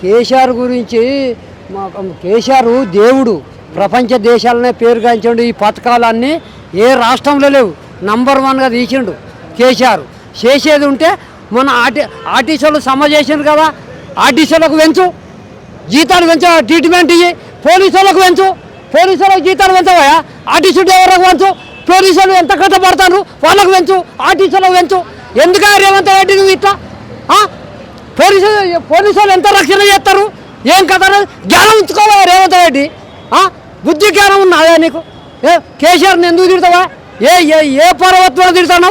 కేసీఆర్ గురించి కేసీఆర్ దేవుడు ప్రపంచ దేశాలనే పేరుగాంచండు. ఈ పథకాలన్నీ ఏ రాష్ట్రంలో లేవు, నంబర్ 1గా తీసిండు కేసీఆర్. చేసేది ఉంటే మన ఆర్టీసీలు సమ్మె చేసిండు కదా, ఆర్టీసీలకు పెంచు, జీతాలు పెంచు, ట్రీట్మెంట్ ఇయ్యి. పోలీసులకు పెంచు, పోలీసులకు జీతాలు పెంచవా, ఆర్టీసీ డ్రైవర్లకు పెంచు. పోలీసులు ఎంత కష్టపడతారు వాళ్ళకు పెంచు, ఆర్టీసీలకు పెంచు. ఎందుక రేవంత్ రెడ్డి నువ్వు ఇట్లా పోలీసులు ఎంత రక్షణ చేస్తారు? ఏం కథ జ్ఞానం ఉంచుకోవా రేవంత్ రెడ్డి? బుద్ధి జ్ఞానం ఉన్నదా నీకు? కేసీఆర్ని ఎందుకు తిడతావా? ఏ ఏ ఏ పర్వత్వం తిడతావు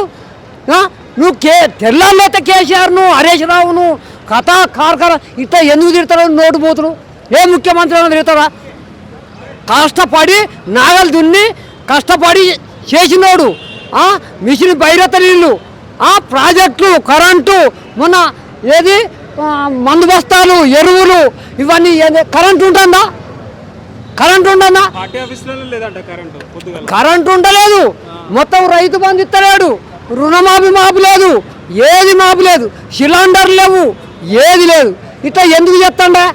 నువ్వు? తెల్లాళ్ళైతే కేసీఆర్ను, హరీష్ రావును, కథా కార్ఖాన ఇట్లా ఎందుకు తిడతావు? నోటు పోతులు ఏ ముఖ్యమంత్రి తిడతావా? కష్టపడి నాగలు దున్ని కష్టపడి చేసినోడు, మిషన్ భైరత నీళ్ళు, ప్రాజెక్టులు, కరెంటు, మొన్న ఏది మందు బస్తాలు, ఎరువులు, ఇవన్నీ కరెంటు ఉంటుందా? కరెంటు ఉండదా? కరెంటు ఉండలేదు. మొత్తం రైతు బంధు ఇస్తలేడు, రుణమాఫీ మాపు లేదు, ఏది మాపు లేదు, సిలిండర్ లేవు, ఏది లేదు. ఇట్లా ఎందుకు చెప్తాండా?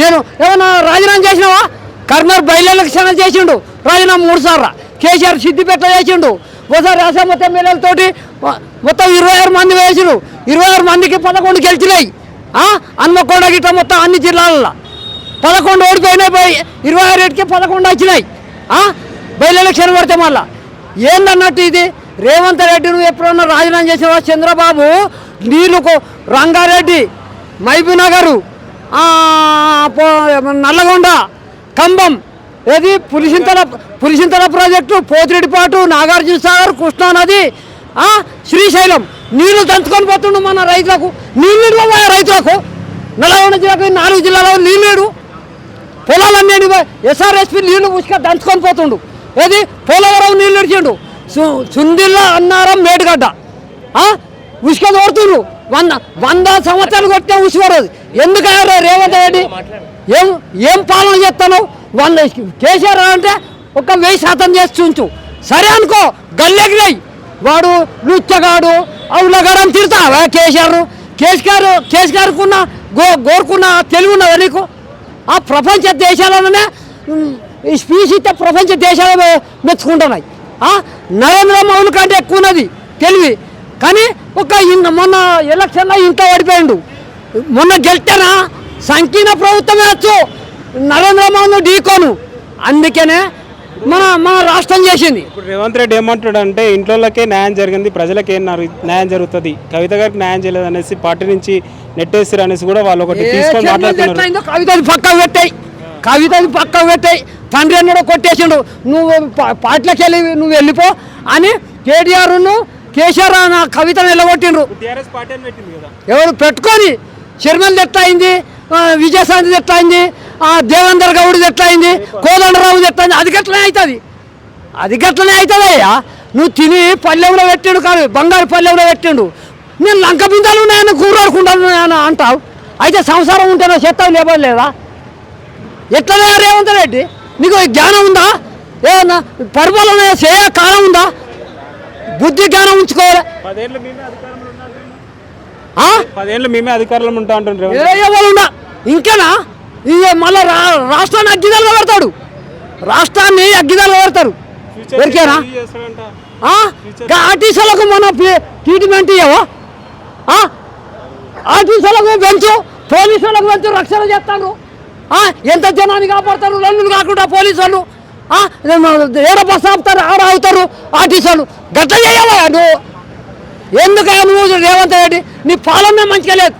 నేను ఏమన్నా రాజీనామా చేసినావా? కర్నూలు బై ఎలక్షన్ చేసిండు, రాజీనామా 3 సార్లు. కేసీఆర్ సిద్దిపేట చేసిండు, ఒకసారి అసెంబ్లీ ఎమ్మెల్యేలతోటి మొత్తం 26 మంది వేసిండు. 26 మందికి 11 గెలిచినాయి. హన్మకొండకి ఇట్లా మొత్తం అన్ని జిల్లాలలో 11 ఓడిపోయినాయి, 26కి 11 వచ్చినాయి. బై ఎలక్షన్ పడితే మళ్ళా ఏందన్నట్టు ఇది? రేవంత్ రెడ్డి నువ్వు ఎప్పుడన్నా రాజీనామా చేసినావా? చంద్రబాబు నీళ్ళకు రంగారెడ్డి, మహబూబ్నగర్, నల్లగొండ, ఖమ్మం, ఏది పులిసింతల ప్రాజెక్టు, పోతిరెడ్డిపాటు, నాగార్జున సాగర్, కృష్ణానది, శ్రీశైలం నీళ్లు దంచుకొని పోతుండు మన రైతులకు. నీళ్ళు రైతులకు నల్లగొండ జిల్లాకు 4 జిల్లాలో నీళ్ళు, పొలాలన్నీ ఎస్ఆర్ఎస్పి నీళ్లు ఉసుక దంచుకొని పోతుండు. ఏది పోలవరం నీళ్ళు ఇచ్చిండు, సుందిల్ల, అన్నారం, మేడిగడ్డ ఉసుక తోడుతుండ్రు. 100 సంవత్సరాలు కొట్టినా ఉసుకరోదు. ఎందుకయ్యారు రేవంత్ రెడ్డి? ఏం పాలన చేస్తాను? కేసీఆర్ అంటే 1000% చేసి చూంచు, సరే అనుకో, గల్లెగిరాయి వాడు లుచ్చగాడు, అవులగాడు అని తిడతావా కేసీఆర్కున్న గోరుకున్న తెలివి ఉన్నదా నీకు? ప్రపంచ దేశాలలోనే ఈ స్పీచ్ ఇస్తే ప్రపంచ దేశాలు మెచ్చుకుంటున్నాయి. నరేంద్ర మోదీ కంటే ఎక్కువ ఉన్నది తెలివి. కానీ మొన్న ఎలక్షన్లో ఇంత ఓడిపోయిండు. మొన్న గెలిస్తేనా సంకీర్ణ ప్రభుత్వమే వచ్చు, నరేంద్ర మోదీ ఢీకోను. అందుకనే మన రాష్ట్రం చేసింది. ఇప్పుడు రేవంత్ రెడ్డి ఏమంటాడు అంటే ఇంట్లోకే న్యాయం జరిగింది, ప్రజలకే న్యాయం జరుగుతుంది, కవిత గారికి న్యాయం చేయలేదు అనేసి పార్టీ నుంచి నెట్టేసారు అనేసి కూడా వాళ్ళు ఒకటి తీసుకొని మాట్లాడుతున్నారు. కవితది పక్కకు పెట్టాయి, తండ్రి అన్నాడు కొట్టేసిండు, నువ్వు పార్టీలోకి వెళ్ళి నువ్వు వెళ్ళిపో అని కేటీఆర్ను కేసీఆర్ కవితను వెళ్ళగొట్టిండ్రు. ఎవరు పెట్టుకొని చర్మలు ఎట్లయింది, విజయశాంతి ఎట్లయింది, దేవేందర్ గౌడ్ది ఎట్లయింది, కోదండరావుది ఎట్లయింది, అది గట్లనే అవుతుందయ్యా. నువ్వు తిని పల్లెంలో పెట్టిండు కాదు, బంగారు పల్లెంలో పెట్టిండు. నేను లంక బిందాలు ఉన్నాయని కూరడుకుంటాను అంటావు. అయితే సంసారం ఉంటేనో చెత్తావు లేవలేదా? ఎట్లనే రేవంత్ రెడ్డి నీకు జ్ఞానం ఉందా? ఏమన్నా పరిపాలన చేయ కాలం ఉందా? బుద్ధి జ్ఞానం ఉంచుకోవాలి. 10 ఏళ్ళు మేమే అధికారంలో ఉంటా అంటున్నారు. ఎవరున్నా ఇంకేనా? మళ్ళీ రాష్ట్రాన్ని అగ్గిదాలుగా పెడతాడు, రాష్ట్రాన్ని అగ్గిదాలుగా పెడతారు. ఎవరికేనా? ఆర్టీసీలకు మన ట్రీట్మెంట్ ఇవ్వవా? ఆర్టీసీలకు పెంచు, పోలీసులకు పెంచు, రక్షణ చేస్తాను. ఎంత జనాన్ని కాపాడతారు లండులు కాకుండా పోలీసు వాళ్ళు. ఏడ బస్సు ఆపుతారు, ఆడ అవుతారు ఆర్టీసీలు. గట్ల చేయాలా నువ్వు? ఎందుకయ్యా నువ్వు రేవంత్ రెడ్డి? నీ పాలన మంచిగా లేదు.